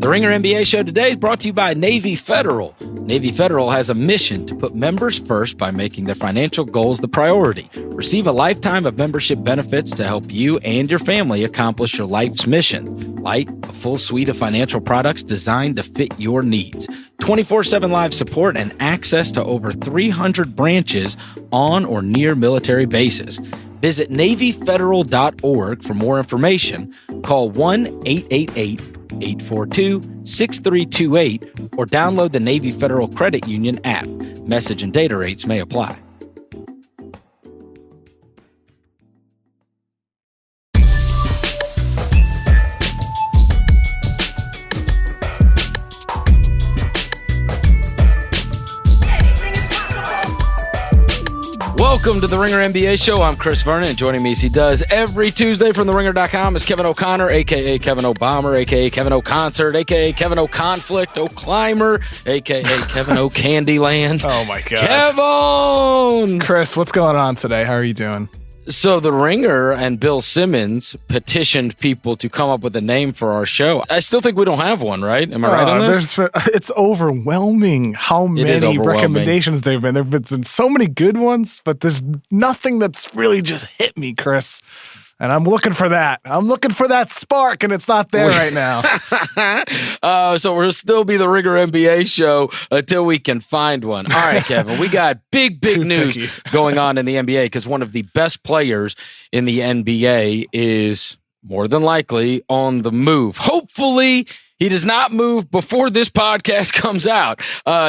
The Ringer NBA show today is brought to you by Navy Federal. Navy Federal has a mission to put members first by making their financial goals the priority. Receive a lifetime of membership benefits to help you and your family accomplish your life's mission, like a full suite of financial products designed to fit your needs, 24/7 live support, and access to over 300 branches on or near military bases. Visit NavyFederal.org for more information. Call 1-888-842-6328 or download the Navy Federal Credit Union app. Message and data rates may apply. Welcome to the Ringer NBA show. I'm Chris Vernon, and joining me as he does every Tuesday from TheRinger.com is Kevin O'Connor, a.k.a. Kevin O'Bomber, a.k.a. Kevin O'Concert, a.k.a. Kevin O'Conflict, O'Climber, a.k.a. Kevin O'Candyland. Oh, my God. Kevin! Chris, what's going on today? How are you doing? So the Ringer and Bill Simmons petitioned people to come up with a name for our show. I still think we don't have one, right? Am I right on this? It's overwhelming how many recommendations there have been so many good ones, but there's nothing that's really just hit me, Chris. And I'm looking for that. I'm looking for that spark, and it's not there right now. So we'll still be the Ringer NBA show until we can find one. All right, Kevin, we got big news going on in the NBA because one of the best players in the NBA is more than likely on the move. Hopefully, he does not move before this podcast comes out.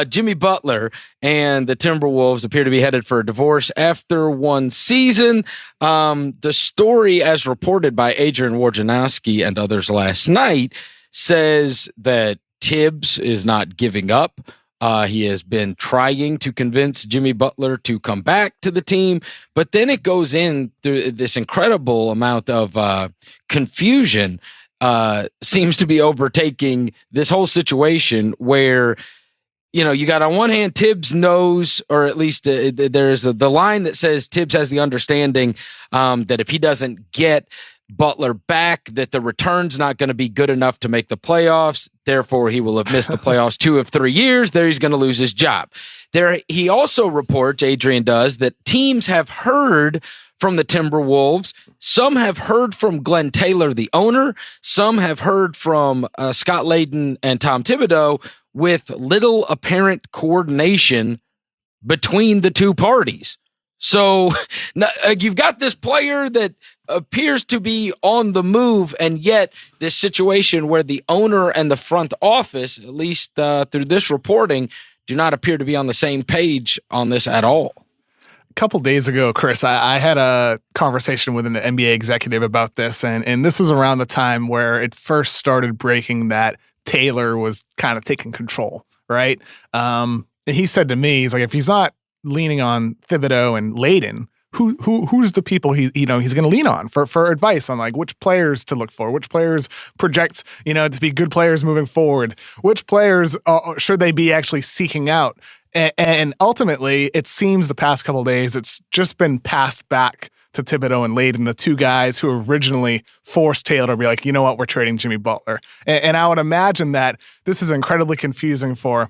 Jimmy Butler and the Timberwolves appear to be headed for a divorce after one season. The story, as reported by Adrian Wojnarowski and others last night, says that Tibbs is not giving up. He has been trying to convince Jimmy Butler to come back to the team, but then it goes in through this incredible amount of confusion. Seems to be overtaking this whole situation where, you know, you got on one hand, Tibbs knows, or at least there's the line that says Tibbs has the understanding that if he doesn't get Butler back, that the return's not going to be good enough to make the playoffs. Therefore, he will have missed the playoffs 2 of 3 years. There, he's going to lose his job. There, he also reports, Adrian does, that teams have heard from the Timberwolves. Some have heard from Glenn Taylor, the owner. Some have heard from Scott Layden and Tom Thibodeau, with little apparent coordination between the two parties. So you've got this player that appears to be on the move, and yet this situation where the owner and the front office, at least through this reporting, do not appear to be on the same page on this at all. A couple days ago, Chris, I had a conversation with an NBA executive about this, and this was around the time where it first started breaking that Taylor was kind of taking control, right? And he said to me, he's like, if he's not leaning on Thibodeau and Layden, who's the people he's going to lean on for advice on like which players to look for, which players project, to be good players moving forward, which players should they be actually seeking out? And ultimately, it seems the past couple of days, it's just been passed back to Thibodeau and Layden, the two guys who originally forced Taylor to be like, you know what, we're trading Jimmy Butler. And I would imagine that this is incredibly confusing for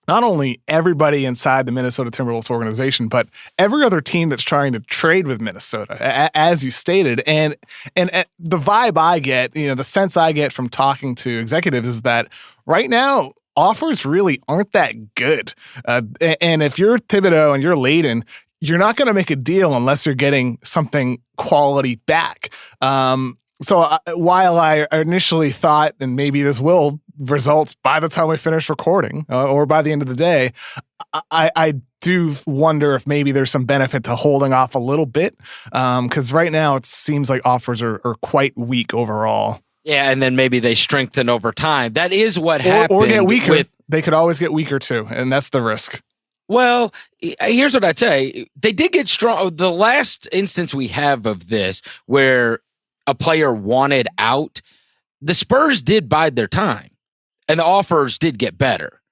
not only everybody inside the Minnesota Timberwolves organization, but every other team that's trying to trade with Minnesota, as you stated. And the vibe I get, the sense I get from talking to executives is that right now, offers really aren't that good. And if you're Thibodeau and you're Layden, you're not going to make a deal unless you're getting something quality back. So while I initially thought, and maybe this will result by the time we finish recording or by the end of the day, I do wonder if maybe there's some benefit to holding off a little bit. Because right now it seems like offers are quite weak overall. Yeah, and then maybe they strengthen over time. That is what happened. Or get weaker. They could always get weaker too, and that's the risk. Well, here's what I'd say. They did get strong. The last instance we have of this where a player wanted out, the Spurs did bide their time, and the offers did get better.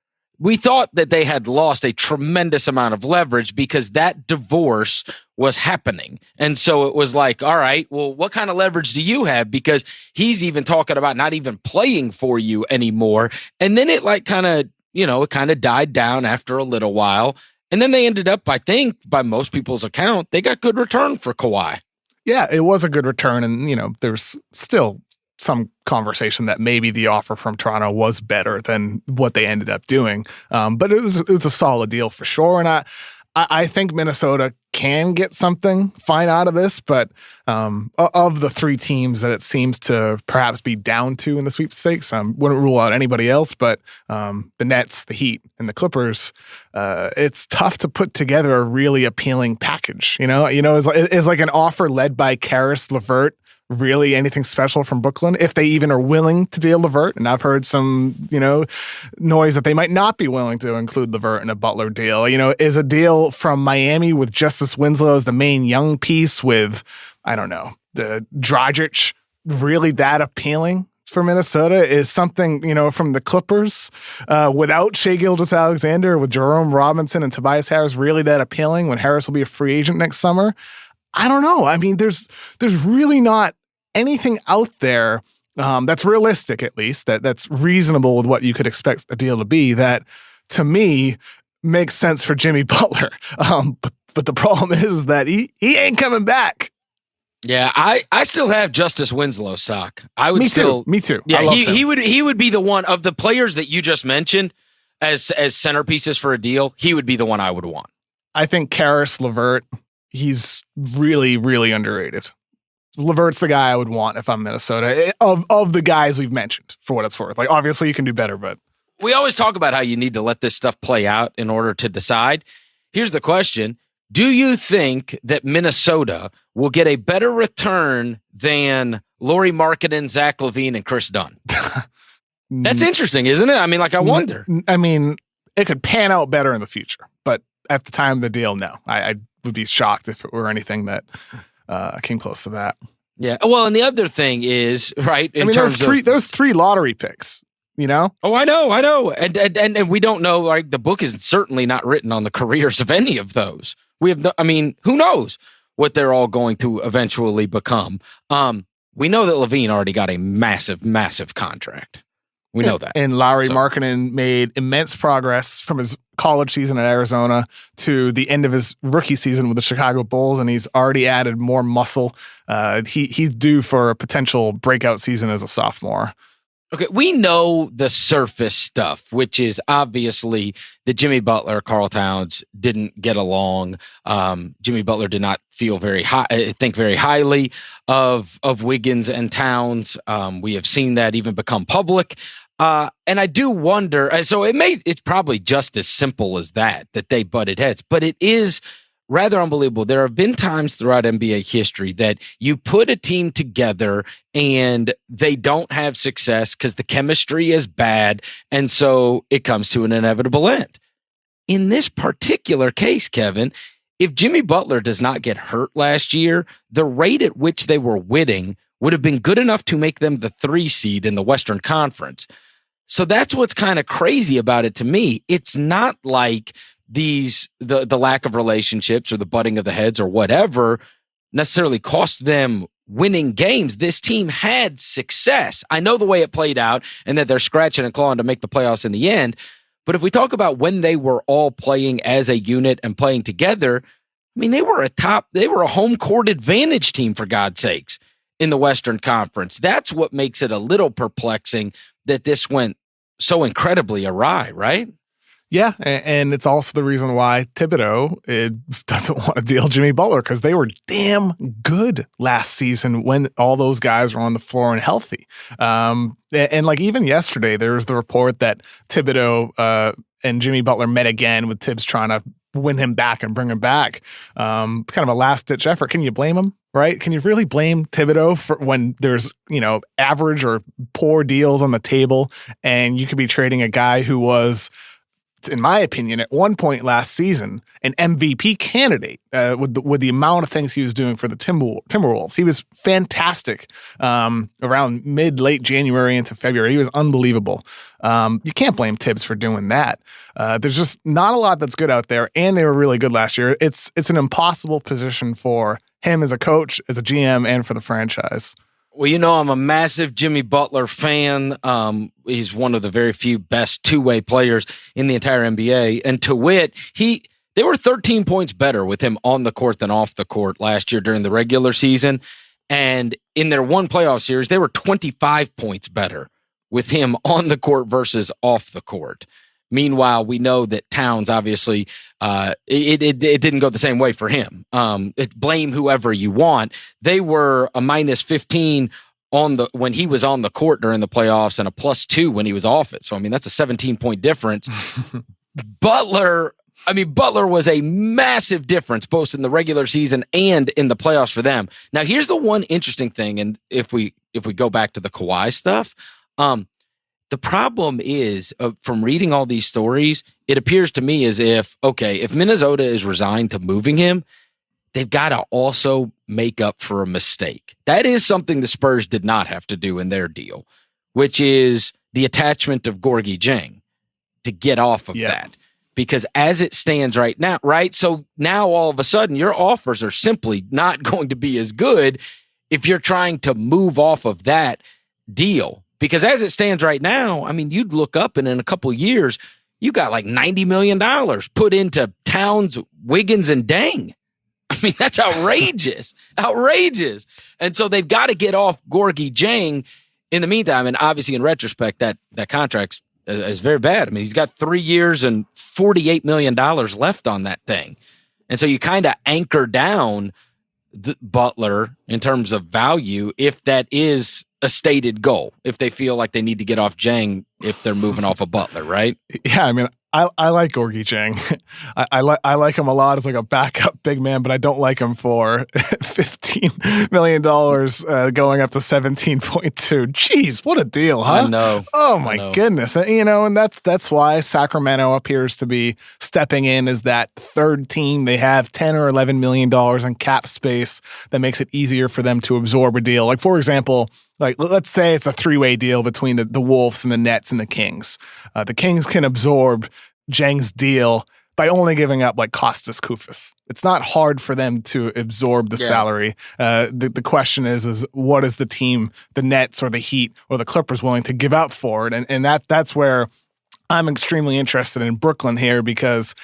we thought that they had lost a tremendous amount of leverage because that divorce was happening. And so it was like, all right, well, what kind of leverage do you have? Because he's even talking about not even playing for you anymore. And then it like kind of, it kind of died down after a little while. And then they ended up, I think, by most people's account, they got good return for Kawhi. Yeah, it was a good return. And, there's still some conversation that maybe the offer from Toronto was better than what they ended up doing. But it was a solid deal for sure. And I think Minnesota can get something fine out of this, but of the three teams that it seems to perhaps be down to in the sweepstakes, wouldn't rule out anybody else, but the Nets, the Heat, and the Clippers, it's tough to put together a really appealing package. Is like an offer led by Karis LeVert really anything special from Brooklyn, if they even are willing to deal LeVert? And I've heard some, noise that they might not be willing to include LeVert in a Butler deal. Is a deal from Miami with Justice Winslow as the main young piece with, I don't know, the Dragic really that appealing for Minnesota? Is something, from the Clippers without Shai Gilgeous-Alexander, with Jerome Robinson and Tobias Harris really that appealing when Harris will be a free agent next summer? I don't know. I mean, there's really not anything out there that's realistic, at least, that's reasonable with what you could expect a deal to be, that, to me, makes sense for Jimmy Butler. But the problem is that he ain't coming back. Yeah, I still have Justice Winslow stock. I would Me too. Yeah, he would be the one of the players that you just mentioned as centerpieces for a deal. He would be the one I would want. I think Karis LeVert, he's really, really underrated. LeVert's the guy I would want if I'm Minnesota, of the guys we've mentioned, for what it's worth. Like, obviously you can do better, but we always talk about how you need to let this stuff play out in order to decide. Here's the question. Do you think that Minnesota will get a better return than Lauri Markkanen, Zach LaVine, and Chris Dunn? That's interesting, isn't it? I mean, I wonder. I mean, it could pan out better in the future, but at the time of the deal, no. I would be shocked if it were anything that came close to that. Yeah. Well, and the other thing is, right, those three lottery picks, Oh, I know. And we don't know, like, the book is certainly not written on the careers of any of those. We have who knows what they're all going to eventually become. We know that LaVine already got a massive, massive contract. We know that. And Lauri Markkanen made immense progress from his college season at Arizona to the end of his rookie season with the Chicago Bulls, and he's already added more muscle. He's due for a potential breakout season as a sophomore. Okay, we know the surface stuff, which is obviously that Jimmy Butler, Karl Towns didn't get along. Jimmy Butler did not think very highly of Wiggins and Towns. We have seen that even become public. And I do wonder, so it's probably just as simple as that they butted heads, but it is rather unbelievable. There have been times throughout NBA history that you put a team together and they don't have success because the chemistry is bad. And so it comes to an inevitable end. In this particular case, Kevin, if Jimmy Butler does not get hurt last year, the rate at which they were winning would have been good enough to make them the 3 seed in the Western Conference. So that's what's kind of crazy about it to me. It's not like the lack of relationships or the butting of the heads or whatever necessarily cost them winning games. This team had success. I know the way it played out and that they're scratching and clawing to make the playoffs in the end. But if we talk about when they were all playing as a unit and playing together, I mean, they were a home court advantage team, for God's sakes, in the Western Conference. That's what makes it a little perplexing that this went so incredibly awry, right? Yeah, and it's also the reason why Thibodeau doesn't want to deal Jimmy Butler, because they were damn good last season when all those guys were on the floor and healthy. And like even yesterday, there was the report that Thibodeau and Jimmy Butler met again, with Tibbs trying to win him back and bring him back. Kind of a last-ditch effort. Can you blame him? Right? Can you really blame Thibodeau for when there's, average or poor deals on the table and you could be trading a guy who was in my opinion, at one point last season, an MVP candidate with the amount of things he was doing for the Timberwolves. He was fantastic around late January into February. He was unbelievable. You can't blame Tibbs for doing that. There's just not a lot that's good out there, and they were really good last year. It's an impossible position for him as a coach, as a GM, and for the franchise. Well, I'm a massive Jimmy Butler fan. He's one of the very few best two-way players in the entire NBA. And to wit, they were 13 points better with him on the court than off the court last year during the regular season. And in their one playoff series, they were 25 points better with him on the court versus off the court. Meanwhile, we know that Towns, obviously, it didn't go the same way for him. Blame whoever you want. They were a minus 15 when he was on the court during the playoffs and a +2 when he was off it. So, that's a 17-point difference. Butler was a massive difference both in the regular season and in the playoffs for them. Now, here's the one interesting thing, and if we go back to the Kawhi stuff, the problem is, from reading all these stories, it appears to me as if Minnesota is resigned to moving him, they've got to also make up for a mistake. That is something the Spurs did not have to do in their deal, which is the attachment of Gorgui Dieng to get off of that. Because as it stands right now, so now all of a sudden your offers are simply not going to be as good if you're trying to move off of that deal. Because as it stands right now, you'd look up and in a couple of years, you got like $90 million put into Towns, Wiggins, and Deng. That's outrageous. Outrageous. And so they've got to get off Gorgui Dieng in the meantime. And obviously, in retrospect, that contract is very bad. He's got 3 years and $48 million left on that thing. And so you kind of anchor down the Butler in terms of value if that is a stated goal, if they feel like they need to get off Dieng if they're moving off of Butler, right? Yeah, I like Gorgui Dieng. I like him a lot as like a backup big man, but I don't like him for $15 million going up to 17.2. Jeez, what a deal, huh? I know. Oh my goodness. And that's why Sacramento appears to be stepping in as that third team. They have $10 or $11 million in cap space that makes it easier for them to absorb a deal. Like, for example, let's say it's a three-way deal between the Wolves and the Nets and the Kings. The Kings can absorb Dieng's deal by only giving up Kostas Koufos. It's not hard for them to absorb the salary. The question is what is the team, the Nets or the Heat or the Clippers, willing to give up for it? And that's where I'm extremely interested in Brooklyn here because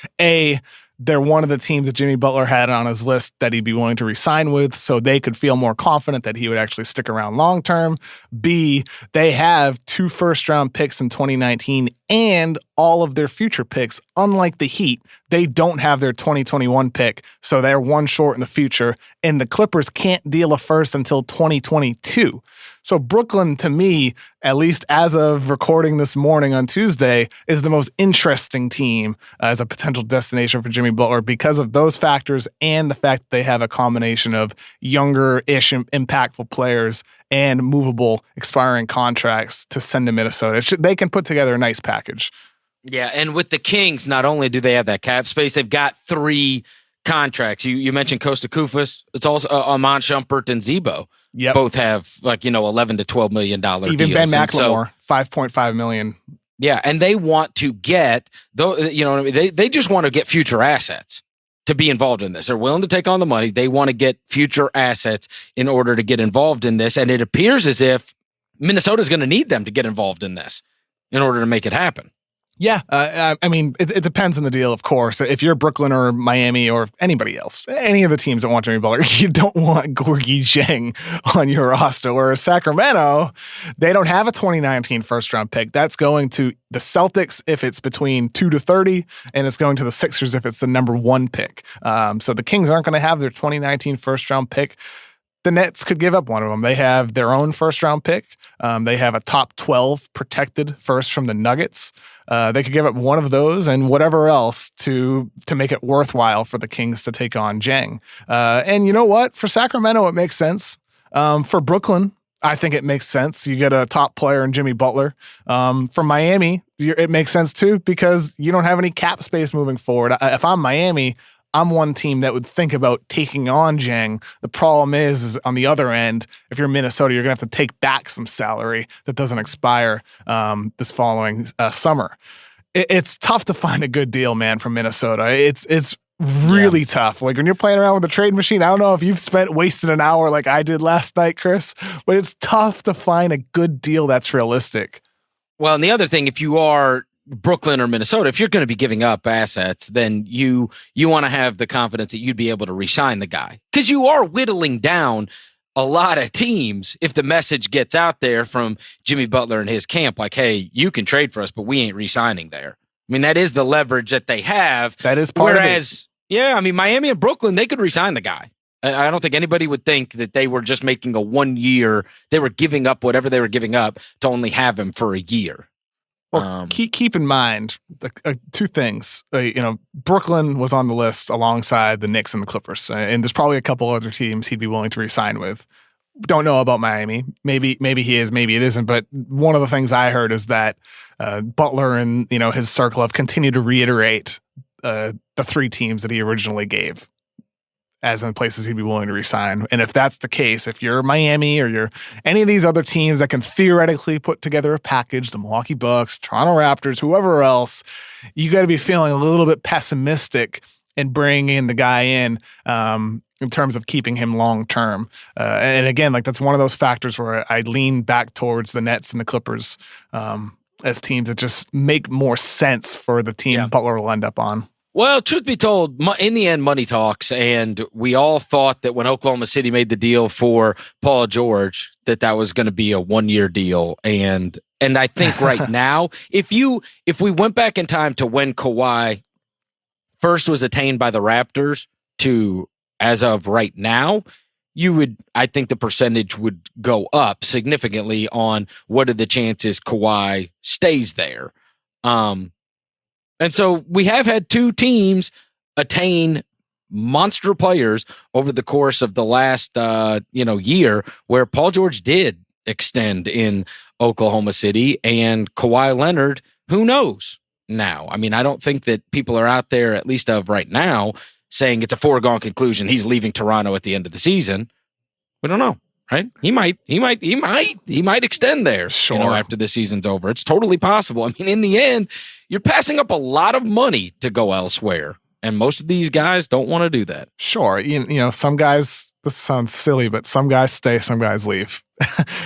they're one of the teams that Jimmy Butler had on his list that he'd be willing to re-sign with, so they could feel more confident that he would actually stick around long term. B, they have 2 first-round picks in 2019 and all of their future picks. Unlike the Heat, they don't have their 2021 pick, so they're one short in the future, and the Clippers can't deal a first until 2022. So Brooklyn, to me, at least as of recording this morning on Tuesday, is the most interesting team as a potential destination for Jimmy Butler because of those factors and the fact that they have a combination of younger-ish impactful players and movable expiring contracts to send to Minnesota. They can put together a nice package. Yeah, and with the Kings, not only do they have that cap space, they've got 3 contracts. You mentioned Kostas Koufos. It's also Iman Shumpert and Zebo. Yep. Both have $11 to $12 million Even deals. Ben McLemore, $5.5 million. Yeah, and they want to get they just want to get future assets to be involved in this. They're willing to take on the money. They want to get future assets in order to get involved in this. And it appears as if Minnesota's going to need them to get involved in this in order to make it happen. Yeah, it depends on the deal, of course. If you're Brooklyn or Miami or anybody else, any of the teams that want Jimmy Butler, you don't want Gorgui Dieng on your roster. Whereas Sacramento, they don't have a 2019 first-round pick. That's going to the Celtics if it's between 2 to 30, and it's going to the Sixers if it's the number 1 pick. So the Kings aren't going to have their 2019 first-round pick. The Nets could give up one of them. They have their own first-round pick. They have a top 12 protected first from the Nuggets. They could give up one of those and whatever else to make it worthwhile for the Kings to take on Dieng. And you know what? For Sacramento, it makes sense. For Brooklyn, I think it makes sense. You get a top player in Jimmy Butler. From Miami, it makes sense too because you don't have any cap space moving forward. If I'm Miami, I'm one team that would think about taking on Jang. The problem is on the other end, if you're Minnesota, you're going to have to take back some salary that doesn't expire this following summer. It's tough to find a good deal, man, from Minnesota. It's really tough. Like when you're playing around with the trade machine, I don't know if you've wasted an hour like I did last night, Chris, but it's tough to find a good deal that's realistic. Well, and the other thing, if you are Brooklyn or Minnesota, if you're going to be giving up assets, then you want to have the confidence that you'd be able to re-sign the guy because you are whittling down a lot of teams if the message gets out there from Jimmy Butler and his camp, like, hey, you can trade for us, but we ain't re-signing there. I mean, that is the leverage that they have. That is part of it. Yeah, I mean, Miami and Brooklyn, they could re-sign the guy. I don't think anybody would think that they were just making a 1 year. They were giving up whatever they were giving up to only have him for a year. Well, keep in mind two things. Brooklyn was on the list alongside the Knicks and the Clippers, and there's probably a couple other teams he'd be willing to re-sign with. Don't know about Miami. Maybe he is, maybe it isn't. But one of the things I heard is that Butler and his circle have continued to reiterate the three teams that he originally gave as in places he'd be willing to resign. And if that's the case, if you're Miami or you're any of these other teams that can theoretically put together a package, the Milwaukee Bucks, Toronto Raptors, whoever else, you got to be feeling a little bit pessimistic and bringing the guy in terms of keeping him long term. And again, like that's one of those factors where I lean back towards the Nets and the Clippers as teams that just make more sense for the team Butler will end up on. Well, truth be told, in the end, money talks, and we all thought that when Oklahoma City made the deal for Paul George, that was going to be a 1 year deal. And I think right now, if we went back in time to when Kawhi first was attained by the Raptors to as of right now, I think the percentage would go up significantly on what are the chances Kawhi stays there. And so we have had two teams attain monster players over the course of the last, year where Paul George did extend in Oklahoma City and Kawhi Leonard, who knows now? I mean, I don't think that people are out there, at least of right now, saying it's a foregone conclusion. He's leaving Toronto at the end of the season. We don't know. Right? He might extend there, after the season's over. It's totally possible. I mean, in the end, you're passing up a lot of money to go elsewhere. And most of these guys don't want to do that. Sure. Some guys, this sounds silly, but some guys stay, some guys leave.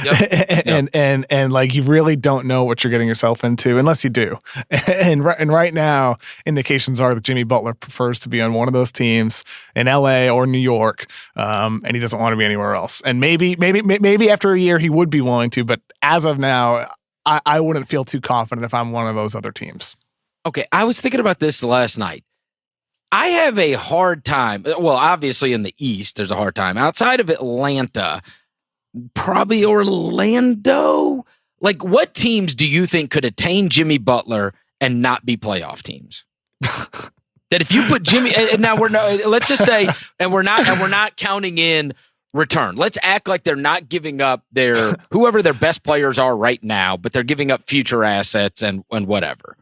Yep. And like, you really don't know what you're getting yourself into unless you do. And right now, indications are that Jimmy Butler prefers to be on one of those teams in LA or New York. And he doesn't want to be anywhere else. And maybe after a year he would be willing to, but as of now, I wouldn't feel too confident if I'm one of those other teams. Okay. I was thinking about this last night. I have a hard time. Well, obviously in the East, there's a hard time. Outside of Atlanta, probably Orlando. Like, what teams do you think could attain Jimmy Butler and not be playoff teams? That if you put Jimmy, and now let's just say, and we're not counting in return. Let's act like they're not giving up whoever their best players are right now, but they're giving up future assets and whatever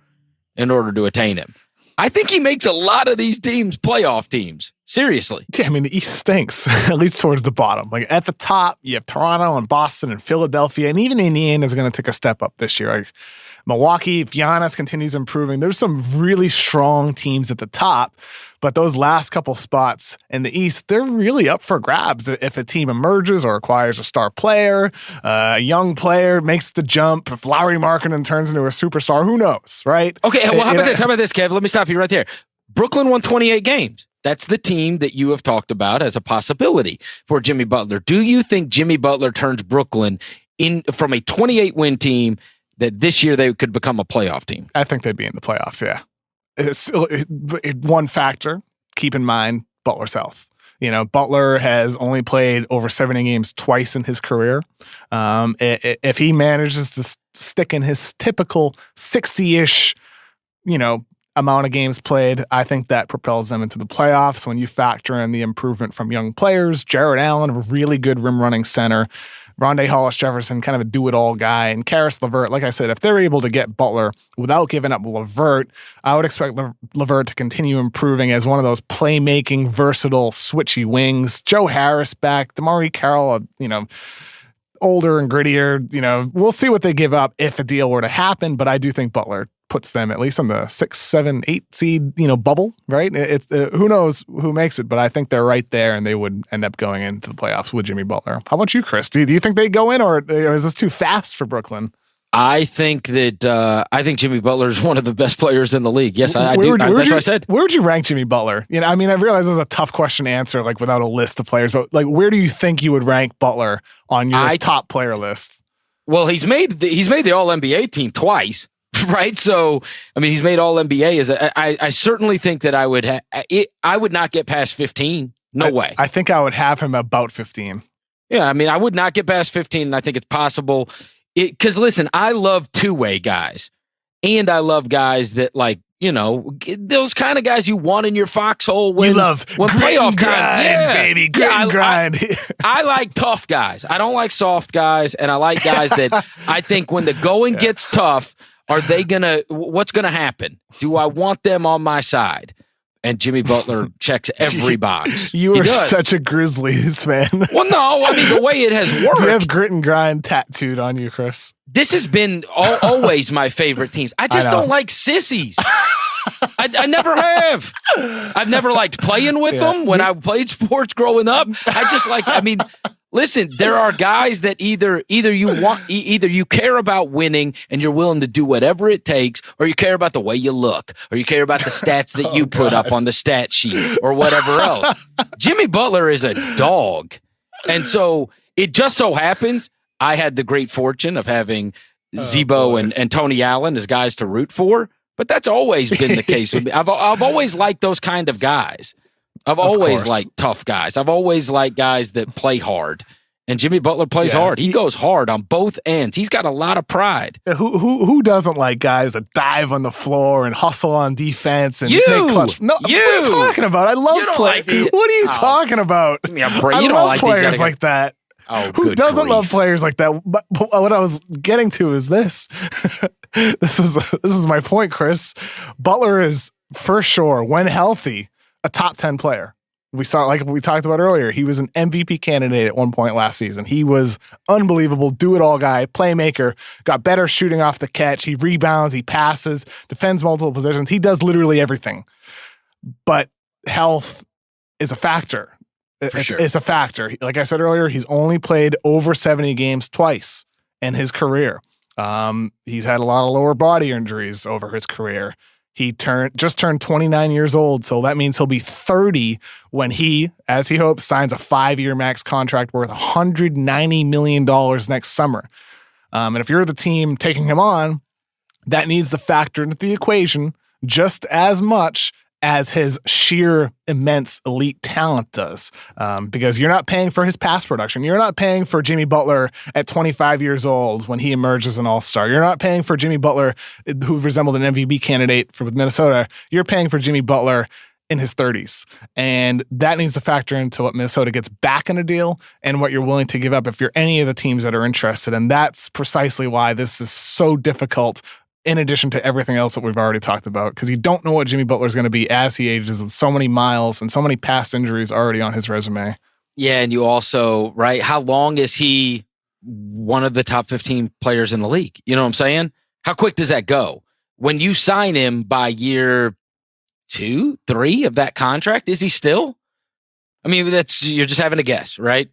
in order to attain him. I think he makes a lot of these teams playoff teams. Seriously. Yeah, I mean, the East stinks, at least towards the bottom. Like at the top, you have Toronto and Boston and Philadelphia, and even Indiana is going to take a step up this year. Like Milwaukee, if Giannis continues improving, there's some really strong teams at the top, but those last couple spots in the East, they're really up for grabs. If a team emerges or acquires a star player, a young player makes the jump, if Lauri Markkanen turns into a superstar, who knows, right? Okay, well, how about this, Kev? Let me stop you right there. Brooklyn won 28 games. That's the team that you have talked about as a possibility for Jimmy Butler. Do you think Jimmy Butler turns Brooklyn from a 28-win team that this year they could become a playoff team? I think they'd be in the playoffs, yeah. One factor, keep in mind, Butler's health. Butler has only played over 70 games twice in his career. If he manages to stick in his typical 60-ish, amount of games played. I think that propels them into the playoffs when you factor in the improvement from young players. Jared Allen, a really good rim running center. Rondé Hollis-Jefferson, kind of a do-it-all guy. And Karis LeVert, like I said, if they're able to get Butler without giving up LeVert, I would expect LeVert to continue improving as one of those playmaking, versatile, switchy wings. Joe Harris back, DeMarie Carroll, older and grittier. We'll see what they give up if a deal were to happen, but I do think Butler puts them at least on the 6, 7, 8 seed, bubble, right? It's who knows who makes it, but I think they're right there, and they would end up going into the playoffs with Jimmy Butler. How about you, Chris? Do you think they go in, or is this too fast for Brooklyn? I think Jimmy Butler is one of the best players in the league. Yes, I do. That's what I said. Where would you rank Jimmy Butler? I realize this is a tough question to answer, like without a list of players, but like, where do you think you would rank Butler on your top player list? Well, he's made the All NBA team twice. Right. So, he's made All NBA. I certainly think that I would not get past 15. No way. I think I would have him about 15. Yeah. I would not get past 15. And I think it's possible. Because listen, I love two-way guys, and I love guys that those kind of guys you want in your foxhole when playoff time, baby, grit and grind. I like tough guys. I don't like soft guys, and I like guys that I think when the going gets tough, what's gonna happen? Do I want them on my side? And Jimmy Butler checks every box. You are such a Grizzlies fan. Well, no, the way it has worked. Do you have grit and grind tattooed on you, Chris? This has been always my favorite teams. I just don't like sissies. I never have. I've never liked playing with them when I played sports growing up. I just listen, there are guys that either you care about winning and you're willing to do whatever it takes, or you care about the way you look, or you care about the stats that you put up on the stat sheet, or whatever else. Jimmy Butler is a dog. And so it just so happens I had the great fortune of having Zebo and Tony Allen as guys to root for, but that's always been the case with me. I've always liked those kind of guys. I've always liked tough guys. I've always liked guys that play hard. And Jimmy Butler plays hard. He goes hard on both ends. He's got a lot of pride. Who doesn't like guys that dive on the floor and hustle on defense and make clutch? No, what are you talking about? I love playing. What are you talking about? I love players like that. Oh, who doesn't love players like that? But what I was getting to is this. This is my point, Chris. Butler is for sure, when healthy, a top 10 player. We saw, like we talked about earlier, he was an MVP candidate at one point last season. He was unbelievable, do-it-all guy, playmaker, got better shooting off the catch. He rebounds, he passes, defends multiple positions. He does literally everything. But health is a factor. It's a factor. Like I said earlier, he's only played over 70 games twice in his career. He's had a lot of lower body injuries over his career. He just turned 29 years old, so that means he'll be 30 when he, as he hopes, signs a 5-year max contract worth $190 million next summer. And if you're the team taking him on, that needs to factor into the equation just as much as his sheer immense elite talent does. Because you're not paying for his pass production. You're not paying for Jimmy Butler at 25 years old when he emerges an all-star. You're not paying for Jimmy Butler, who resembled an MVP candidate with Minnesota. You're paying for Jimmy Butler in his 30s. And that needs to factor into what Minnesota gets back in a deal and what you're willing to give up if you're any of the teams that are interested. And that's precisely why this is so difficult, in addition to everything else that we've already talked about, because you don't know what Jimmy Butler is going to be as he ages, with so many miles and so many past injuries already on his resume. Yeah, and you also, right, how long is he one of the top 15 players in the league? You know what I'm saying? How quick does that go? When you sign him by year 2, 3 of that contract, is he still? You're just having a guess, right?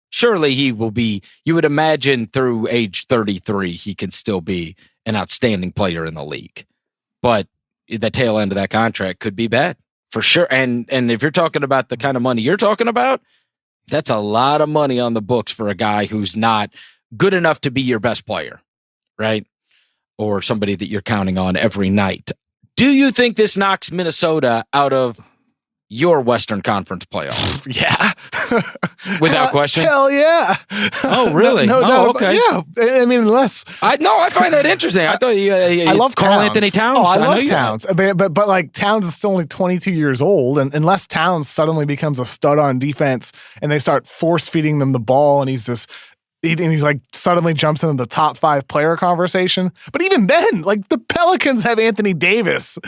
Surely he will be, you would imagine through age 33, he can still be an outstanding player in the league. But the tail end of that contract could be bad for sure. And if you're talking about the kind of money you're talking about, that's a lot of money on the books for a guy who's not good enough to be your best player, right? Or somebody that you're counting on every night. Do you think this knocks Minnesota out of, your Western Conference playoff? Yeah. Without question? Hell yeah. Oh, really? No doubt okay. Yeah. I mean, unless... I find that interesting. I thought you I love Karl Towns. Anthony Towns. Oh, I love Towns. I mean, but like Towns is still only 22 years old, and unless Towns suddenly becomes a stud on defense and they start force feeding them the ball, and he's like suddenly jumps into the top 5 player conversation. But even then, like the Pelicans have Anthony Davis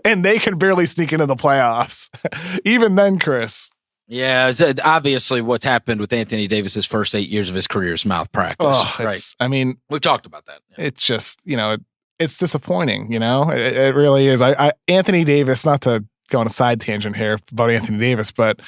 and they can barely sneak into the playoffs. Even then, Chris. Yeah, obviously what's happened with Anthony Davis's first 8 years of his career is malpractice. Oh, right. I mean, we've talked about that. Yeah. It's just, it's disappointing, it really is. Anthony Davis, not to go on a side tangent here about Anthony Davis, but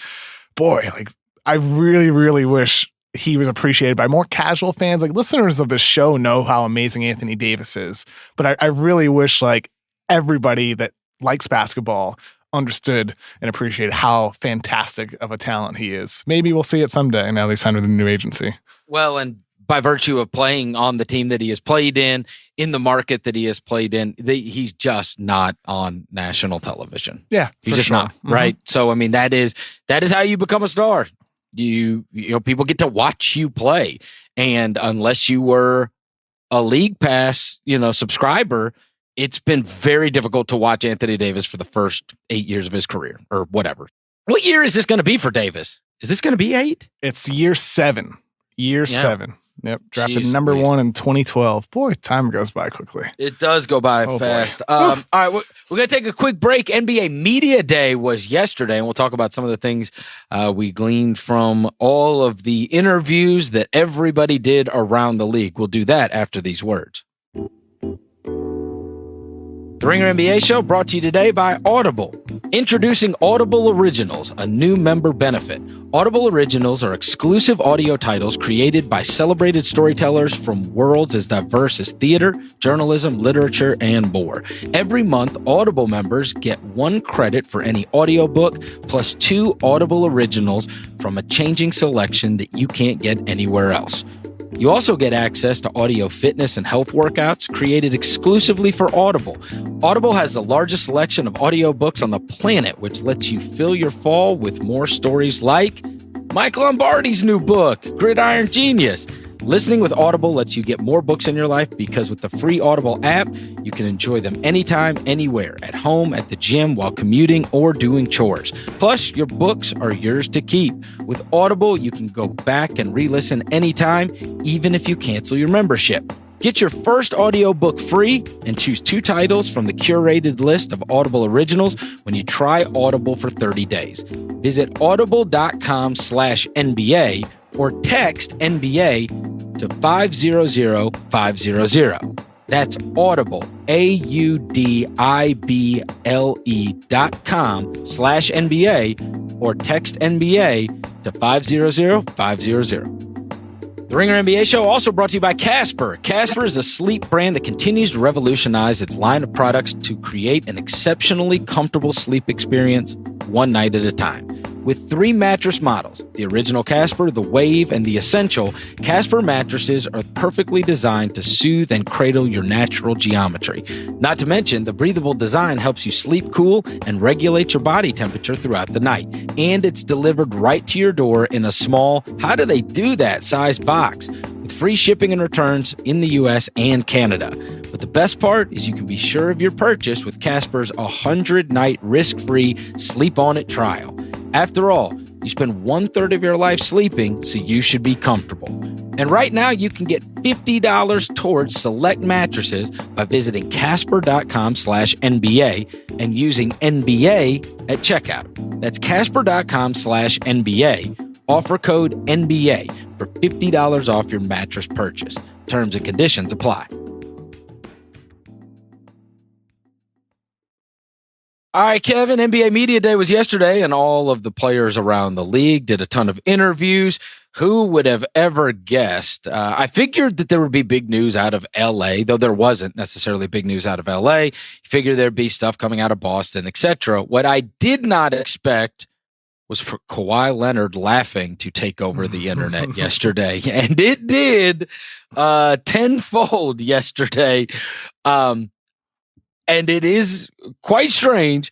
boy, like I really, really wish he was appreciated by more casual fans. Like listeners of the show know how amazing Anthony Davis is, but I really wish like everybody that likes basketball understood and appreciated how fantastic of a talent he is. Maybe we'll see it someday now they signed with a new agency. Well, and by virtue of playing on the team that he has played in the market that he has played in, he's just not on national television. Yeah, he's just not, right? So, I mean, that is how you become a star. You know, people get to watch you play. And unless you were a League Pass, subscriber, it's been very difficult to watch Anthony Davis for the first 8 years of his career or whatever. What year is this going to be for Davis? Is this going to be 8? It's year 7. Year 7. Yep. Drafted Jeez, number 1 in 2012. Boy, time goes by quickly. It does go by fast. All right, we're going to take a quick break. NBA Media Day was yesterday, and we'll talk about some of the things we gleaned from all of the interviews that everybody did around the league. We'll do that after these words. The Ringer NBA Show brought to you today by Audible. Introducing Audible Originals, a new member benefit. Audible Originals are exclusive audio titles created by celebrated storytellers from worlds as diverse as theater, journalism, literature, and more. Every month, Audible members get 1 credit for any audiobook, plus 2 Audible Originals from a changing selection that you can't get anywhere else. You also get access to audio fitness and health workouts created exclusively for Audible. Audible has the largest selection of audiobooks on the planet, which lets you fill your fall with more stories like Mike Lombardi's new book, Gridiron Genius. Listening with Audible lets you get more books in your life because with the free Audible app, you can enjoy them anytime, anywhere, at home, at the gym, while commuting, or doing chores. Plus, your books are yours to keep. With Audible, you can go back and re-listen anytime, even if you cancel your membership. Get your first audiobook free and choose 2 titles from the curated list of Audible Originals when you try Audible for 30 days. Visit audible.com/NBA or text NBA to 500-500. That's Audible, AUDIBLE.com/NBA or text NBA to 500-500. The Ringer NBA Show also brought to you by Casper. Casper is a sleep brand that continues to revolutionize its line of products to create an exceptionally comfortable sleep experience one night at a time. With 3 mattress models, the original Casper, the Wave, and the Essential, Casper mattresses are perfectly designed to soothe and cradle your natural geometry. Not to mention, the breathable design helps you sleep cool and regulate your body temperature throughout the night. And it's delivered right to your door in a small, how do they do that, size box, with free shipping and returns in the US and Canada. But the best part is you can be sure of your purchase with Casper's 100-night risk-free Sleep On It trial. After all, you spend 1/3 of your life sleeping, so you should be comfortable. And right now, you can get $50 towards select mattresses by visiting Casper.com/NBA and using NBA at checkout. That's Casper.com/NBA. Offer code NBA for $50 off your mattress purchase. Terms and conditions apply. All right, Kevin, NBA Media Day was yesterday, and all of the players around the league did a ton of interviews. Who would have ever guessed? I figured that there would be big news out of L.A., though there wasn't necessarily big news out of L.A. Figured there'd be stuff coming out of Boston, etc. What I did not expect was for Kawhi Leonard laughing to take over the internet yesterday, and it did tenfold yesterday. And it is quite strange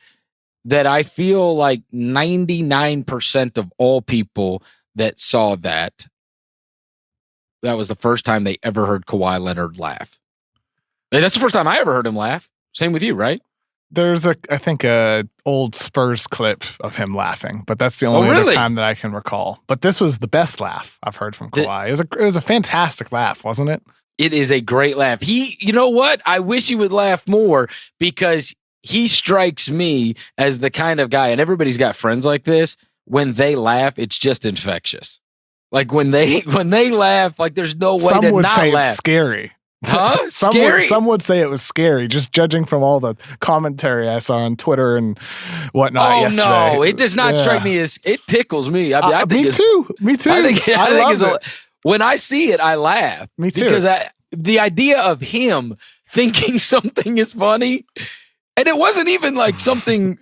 that I feel like 99% of all people that saw that was the first time they ever heard Kawhi Leonard laugh. And that's the first time I ever heard him laugh. Same with you, right? There's I think a old Spurs clip of him laughing, but that's the only other time that I can recall. But this was the best laugh I've heard from Kawhi. It was a fantastic laugh, wasn't it? It is a great laugh. You know what? I wish he would laugh more because he strikes me as the kind of guy, and everybody's got friends like this. When they laugh, it's just infectious. Like when they laugh, like there's no way Some to would not say laugh. It's scary. Huh? Scary? Some would say it was scary, just judging from all the commentary I saw on Twitter and whatnot yesterday. No, it does not strike me as, it tickles me. I mean, I think me too. I think it. When I see it, I laugh. Me too. Because the idea of him thinking something is funny, and it wasn't even like something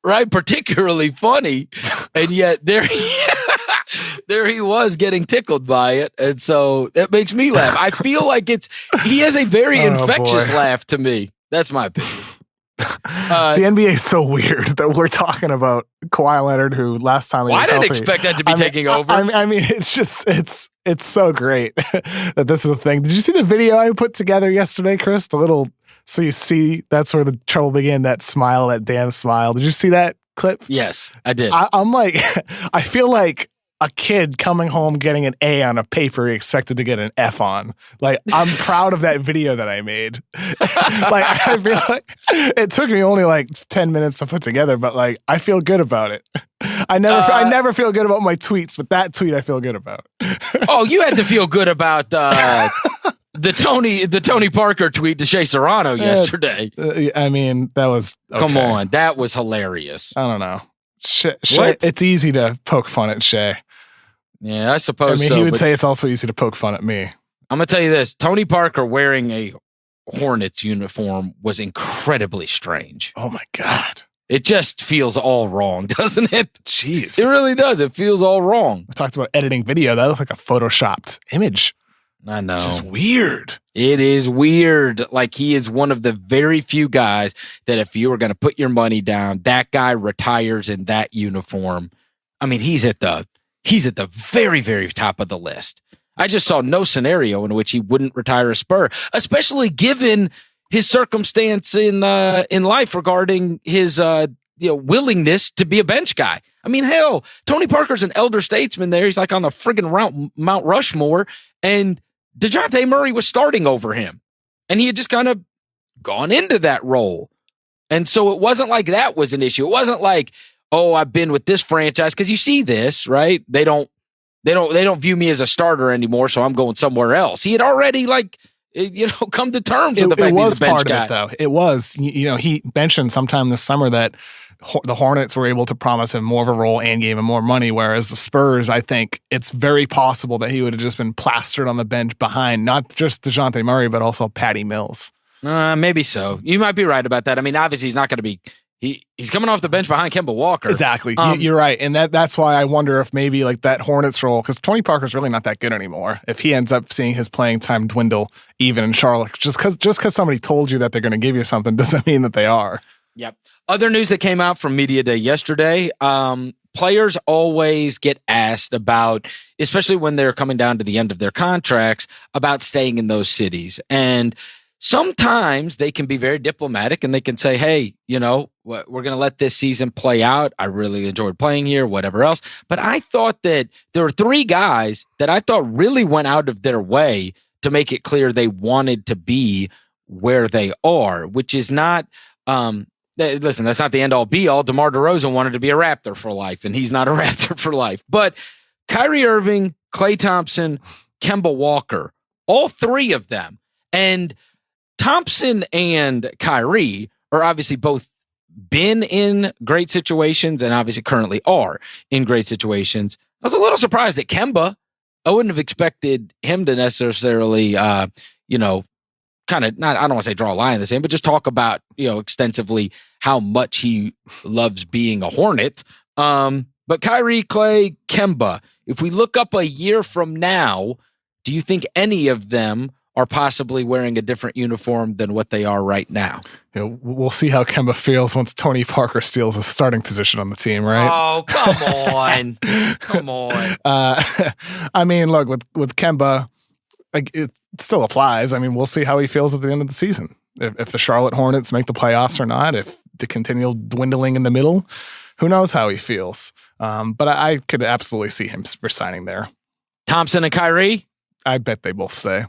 particularly funny, and yet there he was getting tickled by it, and so that makes me laugh. I feel like he has a very infectious laugh to me. That's my opinion. The NBA is so weird that we're talking about Kawhi Leonard, who last time he was I didn't healthy. expect that to be taking over. I mean, it's just it's so great that this is a thing. Did you see the video I put together yesterday, Chris? So you see that's where the trouble began. That smile, that damn smile. Did you see that clip? Yes, I did. I'm like, I feel like a kid coming home getting an A on a paper he expected to get an F on. Like, I'm proud of that video that I made. Like, I feel like it took me only like 10 minutes to put together, but like, I feel good about it. I never feel good about my tweets, but that tweet I feel good about. Oh, you had to feel good about the Tony Parker tweet to Shea Serrano yesterday. I mean, that was okay. Come on, that was hilarious. I don't know. Shea, it's easy to poke fun at Shea. Yeah, I suppose. I mean, he would say it's also easy to poke fun at me. I'm gonna tell you this: Tony Parker wearing a Hornets uniform was incredibly strange. Oh my God. It just feels all wrong, doesn't it? Jeez. It really does. It feels all wrong. We talked about editing video. That looked like a photoshopped image. I know. This is weird. It is weird. Like, he is one of the very few guys that if you were going to put your money down, that guy retires in that uniform. I mean, he's at the very, very top of the list. I just saw no scenario in which he wouldn't retire a Spur, especially given his circumstance in life regarding his willingness to be a bench guy. I mean, hell, Tony Parker's an elder statesman there. He's like on the friggin' Mount Rushmore, and DeJounte Murray was starting over him, and he had just kind of gone into that role. And so it wasn't like that was an issue. It wasn't like, oh, I've been with this franchise, because you see this, right? They don't view me as a starter anymore, so I'm going somewhere else. He had already come to terms with the fact he's a bench guy. It was part of it, though. It was, he mentioned sometime this summer that the Hornets were able to promise him more of a role and gave him more money, whereas the Spurs, I think it's very possible that he would have just been plastered on the bench behind not just DeJounte Murray, but also Patty Mills. Maybe so. You might be right about that. I mean, obviously he's not going to be he's coming off the bench behind Kemba Walker. Exactly. You're right. And that's why I wonder if maybe like that Hornets role, because Tony Parker's really not that good anymore. If he ends up seeing his playing time dwindle even in Charlotte, just because somebody told you that they're going to give you something doesn't mean that they are. Yep. Other news that came out from Media Day yesterday, players always get asked about, especially when they're coming down to the end of their contracts, about staying in those cities. And sometimes they can be very diplomatic and they can say, hey, we're going to let this season play out. I really enjoyed playing here, whatever else. But I thought that there were three guys that I thought really went out of their way to make it clear they wanted to be where they are, which is not, listen, that's not the end all be all. DeMar DeRozan wanted to be a Raptor for life, and he's not a Raptor for life. But Kyrie Irving, Klay Thompson, Kemba Walker, all three of them. And Thompson and Kyrie are obviously both been in great situations and obviously currently are in great situations. I was a little surprised that Kemba, I wouldn't have expected him to necessarily, kind of not, I don't want to say draw a line in the sand, but just talk about, extensively how much he loves being a Hornet. But Kyrie, Klay, Kemba, if we look up a year from now, do you think any of them are possibly wearing a different uniform than what they are right now. You know, we'll see how Kemba feels once Tony Parker steals his starting position on the team, right? Oh, come on. Come on. I mean, look, with Kemba, like, it still applies. I mean, we'll see how he feels at the end of the season. If the Charlotte Hornets make the playoffs or not, if the continual dwindling in the middle, who knows how he feels. But I could absolutely see him resigning there. Thompson and Kyrie? I bet they both stay.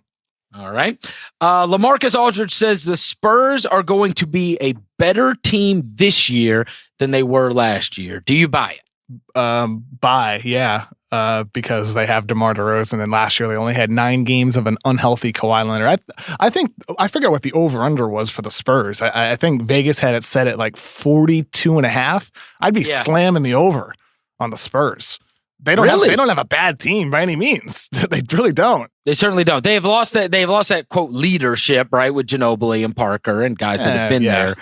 All right. LaMarcus Aldridge says the Spurs are going to be a better team this year than they were last year. Do you buy it? Yeah. Because they have DeMar DeRozan, and last year they only had 9 games of an unhealthy Kawhi Leonard. I forget what the over-under was for the Spurs. I think Vegas had it set at like 42.5. I'd be slamming the over on the Spurs. They don't have a bad team by any means. They really don't. They certainly don't. They have lost that quote leadership, right, with Ginobili and Parker and guys that have been there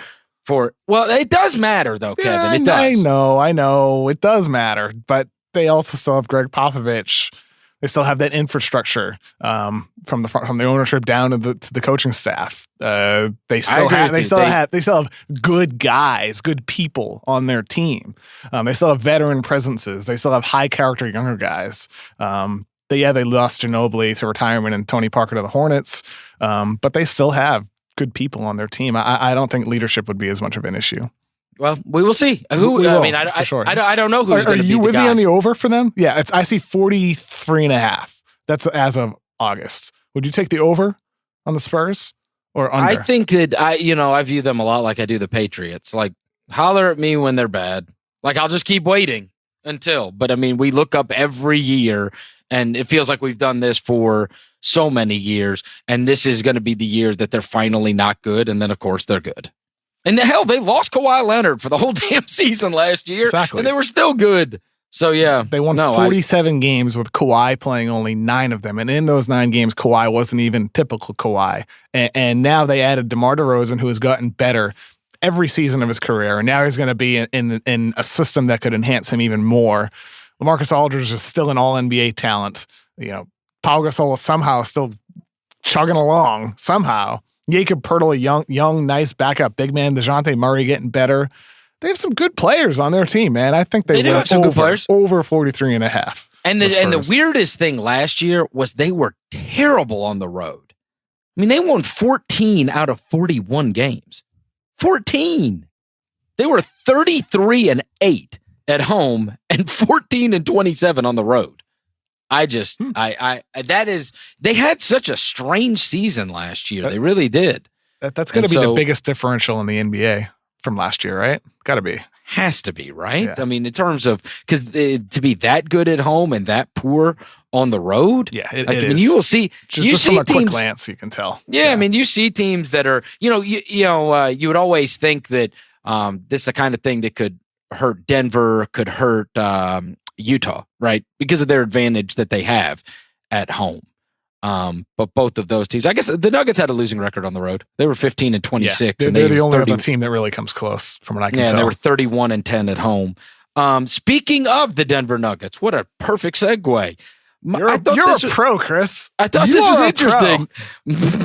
for. Well, it does matter though, Kevin. It does. I know. It does matter, but they also still have Greg Popovich. They still have that infrastructure from the ownership down to the coaching staff. They still have good guys, good people on their team. They still have veteran presences. They still have high character younger guys. They lost Ginobili to retirement and Tony Parker to the Hornets, but they still have good people on their team. I don't think leadership would be as much of an issue. Well, we will see. I don't know who's going to be the guy. Are you with me on the over for them? Yeah, I see 43.5. That's as of August. Would you take the over on the Spurs or under? I think that I view them a lot like I do the Patriots. Like, holler at me when they're bad. Like, I'll just keep waiting until. But I mean, we look up every year, and it feels like we've done this for so many years, and this is going to be the year that they're finally not good, and then of course they're good. And hell, they lost Kawhi Leonard for the whole damn season last year, and they were still good. So, yeah. They won 47 games with Kawhi playing only 9 of them. And in those 9 games, Kawhi wasn't even typical Kawhi. And now they added DeMar DeRozan, who has gotten better every season of his career. And now he's going to be in a system that could enhance him even more. LaMarcus Aldridge is still an all-NBA talent. Pau Gasol is somehow still chugging along, somehow. Jakob Poeltl, a young, nice backup big man. DeJounte Murray getting better. They have some good players on their team, man. I think they went over 43.5. And the weirdest thing last year was they were terrible on the road. I mean, they won 14 out of 41 games. 14. They were 33-8 at home and 14-27 on the road. They had such a strange season last year. They really did. That's going to be the biggest differential in the NBA from last year, right? Got to be. Has to be, right? Yeah. I mean, in terms of, because to be that good at home and that poor on the road. Yeah, I mean, you will see. Just from a quick glance, you can tell. Yeah, I mean, you see teams that are, you would always think that this is the kind of thing that could hurt Denver, could hurt Utah, right? Because of their advantage that they have at home. But both of those teams, I guess the Nuggets had a losing record on the road. They were 15-26. Yeah, they're the only other team that really comes close from what I can tell. Yeah, they were 31-10 at home. Speaking of the Denver Nuggets, what a perfect segue. You're a pro, Chris. I thought this was interesting.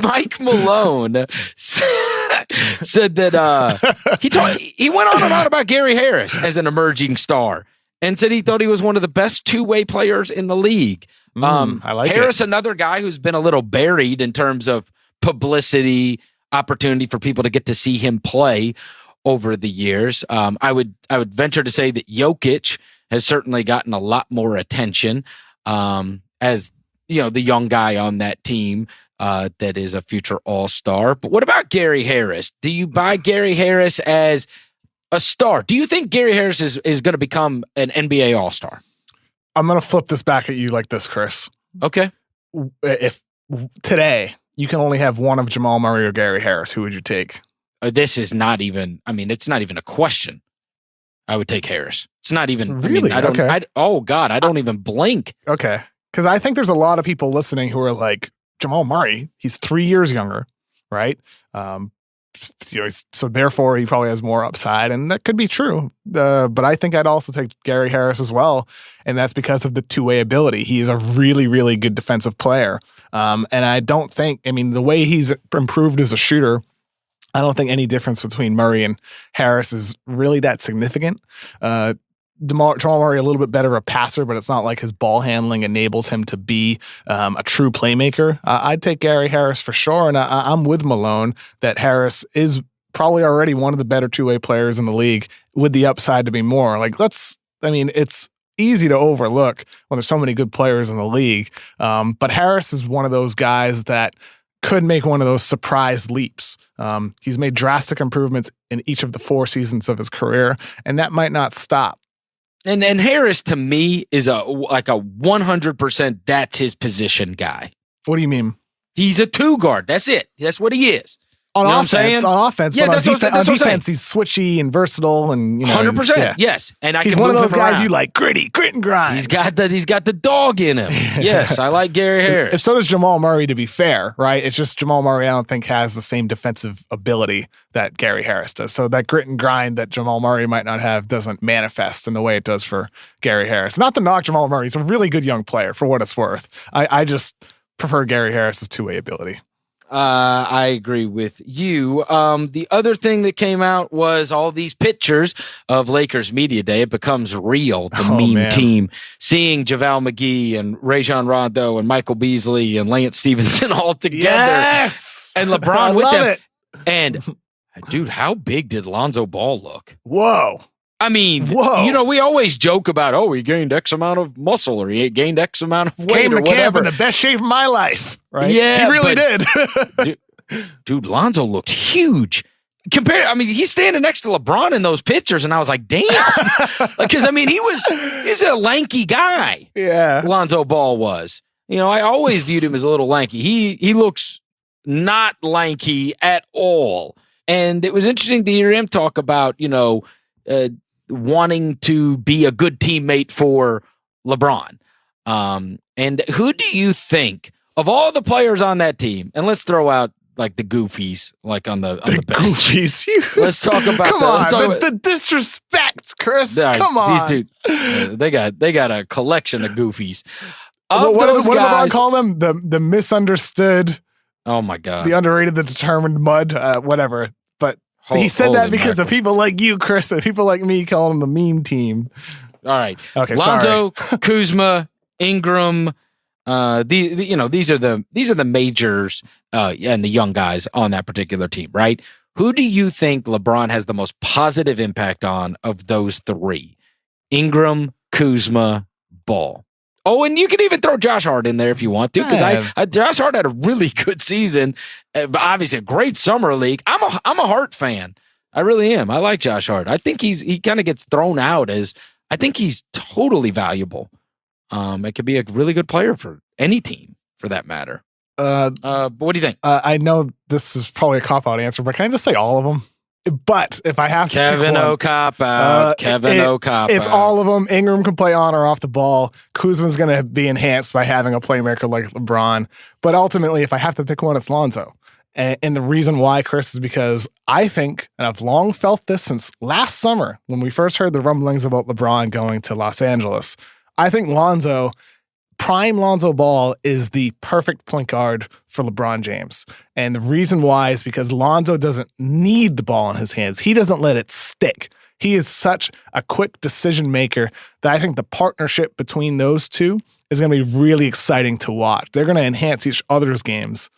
Mike Malone said that he went on and on about Gary Harris as an emerging star and said he thought he was one of the best two-way players in the league. I like Harris, another guy who's been a little buried in terms of publicity, opportunity for people to get to see him play over the years. I would venture to say that Jokic has certainly gotten a lot more attention as the young guy on that team that is a future all-star. But what about Gary Harris? Do you buy Gary Harris as a star? Do you think Gary Harris is going to become an NBA all-star? I'm going to flip this back at you like this, Chris. Okay. If today you can only have one of Jamal Murray or Gary Harris, who would you take? This is not even, it's not even a question. I would take Harris. It's not even, really? I don't even blink. Okay. Because I think there's a lot of people listening who are like, Jamal Murray, he's 3 years younger, right? so therefore he probably has more upside, and that could be true. But I think I'd also take Gary Harris as well, and that's because of the two-way ability. He is a really, really good defensive player, and I don't think, the way he's improved as a shooter, I don't think any difference between Murray and Harris is really that significant. Jamal Murray a little bit better of a passer, but it's not like his ball handling enables him to be a true playmaker. I'd take Gary Harris for sure, and I'm with Malone that Harris is probably already one of the better two-way players in the league with the upside to be more. It's easy to overlook when there's so many good players in the league, but Harris is one of those guys that could make one of those surprise leaps. He's made drastic improvements in each of the 4 seasons of his career, and that might not stop. And Harris, to me, is a 100% that's his position guy. What do you mean? He's a 2 guard. That's it. That's what he is. On offense, yeah, but on defense, he's switchy and versatile, and 100%. Yes, and he's one of those guys you like, grit and grind. He's got the dog in him. Yes, I like Gary Harris. And so does Jamal Murray. To be fair, right? It's just Jamal Murray, I don't think, has the same defensive ability that Gary Harris does. So that grit and grind that Jamal Murray might not have doesn't manifest in the way it does for Gary Harris. Not to knock Jamal Murray; he's a really good young player for what it's worth. I just prefer Gary Harris's two-way ability. I agree with you. The other thing that came out was all these pictures of Lakers Media Day. It becomes real, the meme team. Seeing JaVale McGee and Rajon Rondo and Michael Beasley and Lance Stevenson all together. Yes! And LeBron with them. It. And, dude, how big did Lonzo Ball look? Whoa. We always joke about, he gained X amount of muscle or he gained X amount of weight or whatever. In the best shape of my life, right? Yeah, he really did. dude, Lonzo looked huge. He's standing next to LeBron in those pictures, and I was like, damn. Because, he's a lanky guy. Yeah. Lonzo Ball was. I always viewed him as a little lanky. He looks not lanky at all. And it was interesting to hear him talk about, wanting to be a good teammate for LeBron. And who do you think of all the players on that team? And let's throw out like the goofies, like on the goofies. Let's talk about the disrespect, Chris. Right, come on, these dudes. They got a collection of goofies. What did LeBron call them? The misunderstood. Oh my God. The underrated, the determined mud. Whatever. But he said that because of people like you, Chris, and people like me calling them the meme team. All right. Okay. Lonzo, Kuzma, Ingram. These are the majors and the young guys on that particular team, right? Who do you think LeBron has the most positive impact on of those 3? Ingram, Kuzma, Ball. Oh, and you can even throw Josh Hart in there if you want to, because Josh Hart had a really good season, obviously a great summer league. I'm a Hart fan. I really am. I like Josh Hart. I think he kind of gets thrown out as, I think he's totally valuable. It could be a really good player for any team, for that matter. But what do you think? I know this is probably a cop-out answer, but can I just say all of them? But if I have to Kevin pick one, O'Cop, it's all of them. Ingram can play on or off the ball. Kuzma's going to be enhanced by having a playmaker like LeBron. But ultimately, if I have to pick one, it's Lonzo. And the reason why, Chris, is because I think, and I've long felt this since last summer when we first heard the rumblings about LeBron going to Los Angeles, I think prime Lonzo Ball is the perfect point guard for LeBron James. And the reason why is because Lonzo doesn't need the ball in his hands. He doesn't let it stick. He is such a quick decision maker that I think the partnership between those two is going to be really exciting to watch. They're going to enhance each other's games.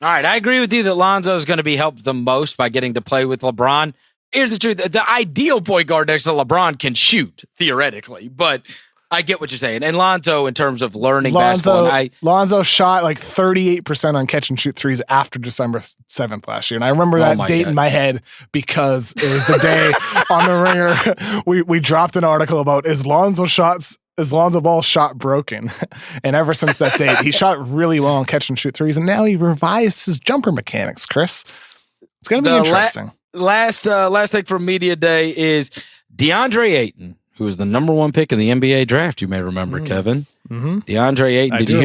All right, I agree with you that Lonzo is going to be helped the most by getting to play with LeBron. Here's the truth. The ideal point guard next to LeBron can shoot, theoretically, but I get what you're saying. And Lonzo, in terms of learning basketball, Lonzo shot like 38% on catch and shoot threes after December 7th last year. And I remember that date in my head because it was the day on the Ringer we dropped an article about is Lonzo Ball's shot broken? And ever since that date, he shot really well on catch and shoot threes. And now he revised his jumper mechanics, Chris. It's going to be interesting. Last thing from Media Day is DeAndre Ayton, who was the number 1 pick in the NBA draft. You may remember, Kevin. Mm-hmm. DeAndre Ayton. Did you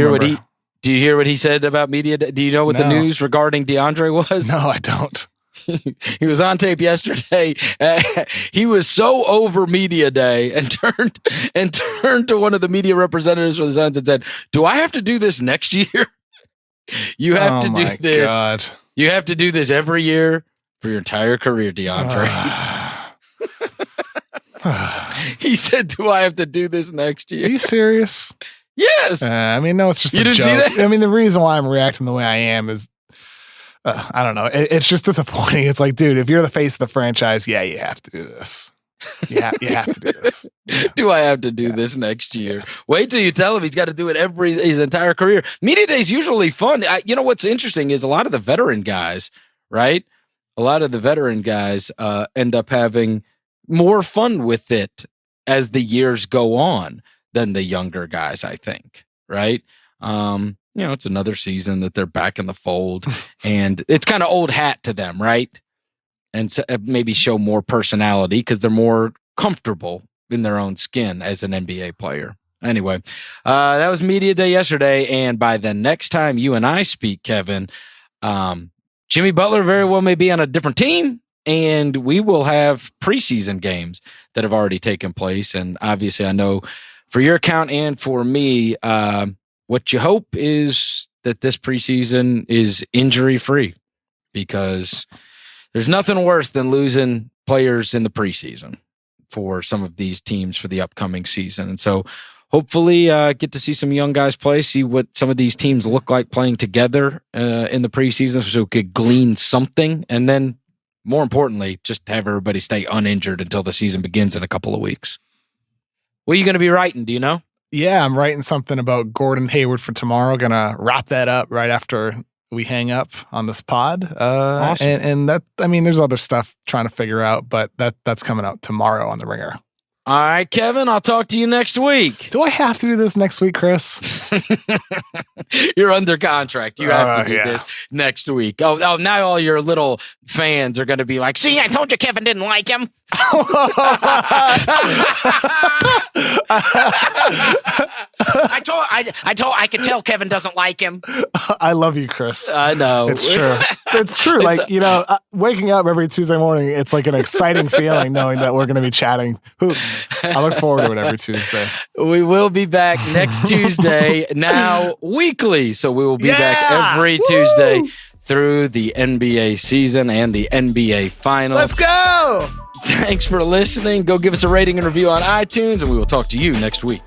hear what he said about Media Day? Do you know what the news regarding DeAndre was? No, I don't. he was on tape yesterday. He was so over media day and turned to one of the media representatives for the Suns and said, "Do I have to do this next year? You have to do this. God. You have to do this every year for your entire career, DeAndre." He said, "Do I have to do this next year?" Are you serious? Yes. No, it's just You a didn't joke. see that? I mean, the reason why I'm reacting the way I am is, I don't know. It's just disappointing. It's like, dude, if you're the face of the franchise, yeah, you have to do this. You have to do this. Yeah. Do I have to do this next year? Yeah. Wait till you tell him he's got to do it his entire career. Media day is usually fun. You know what's interesting is a lot of the veteran guys, right? A lot of the veteran guys end up having more fun with it as the years go on than the younger guys, I think, right? It's another season that they're back in the fold, and it's kind of old hat to them, right? And so maybe show more personality because they're more comfortable in their own skin as an NBA player. Anyway, that was media day yesterday, and by the next time you and I speak, Kevin, Jimmy Butler very well may be on a different team, and we will have preseason games that have already taken place. And obviously, I know for your account and for me, what you hope is that this preseason is injury-free, because there's nothing worse than losing players in the preseason for some of these teams for the upcoming season. And so hopefully get to see some young guys play, see what some of these teams look like playing together in the preseason, so we could glean something. And then more importantly, just have everybody stay uninjured until the season begins in a couple of weeks. What are you going to be writing? Do you know? Yeah, I'm writing something about Gordon Hayward for tomorrow. Gonna wrap that up right after we hang up on this pod. Awesome. And that, I mean, there's other stuff trying to figure out, but that's coming out tomorrow on The Ringer. All right, Kevin, I'll talk to you next week. Do I have to do this next week, Chris? You're under contract. You have to do this next week. Oh, now all your little fans are going to be like, "See, I told you Kevin didn't like him." I could tell Kevin doesn't like him. I love you, Chris. I know. It's true. It's true. Like, waking up every Tuesday morning, it's like an exciting feeling knowing that we're going to be chatting hoops. I look forward to it every Tuesday. We will be back next Tuesday, now weekly. So we will be back every Tuesday through the NBA season and the NBA Finals. Let's go! Thanks for listening. Go give us a rating and review on iTunes, and we will talk to you next week.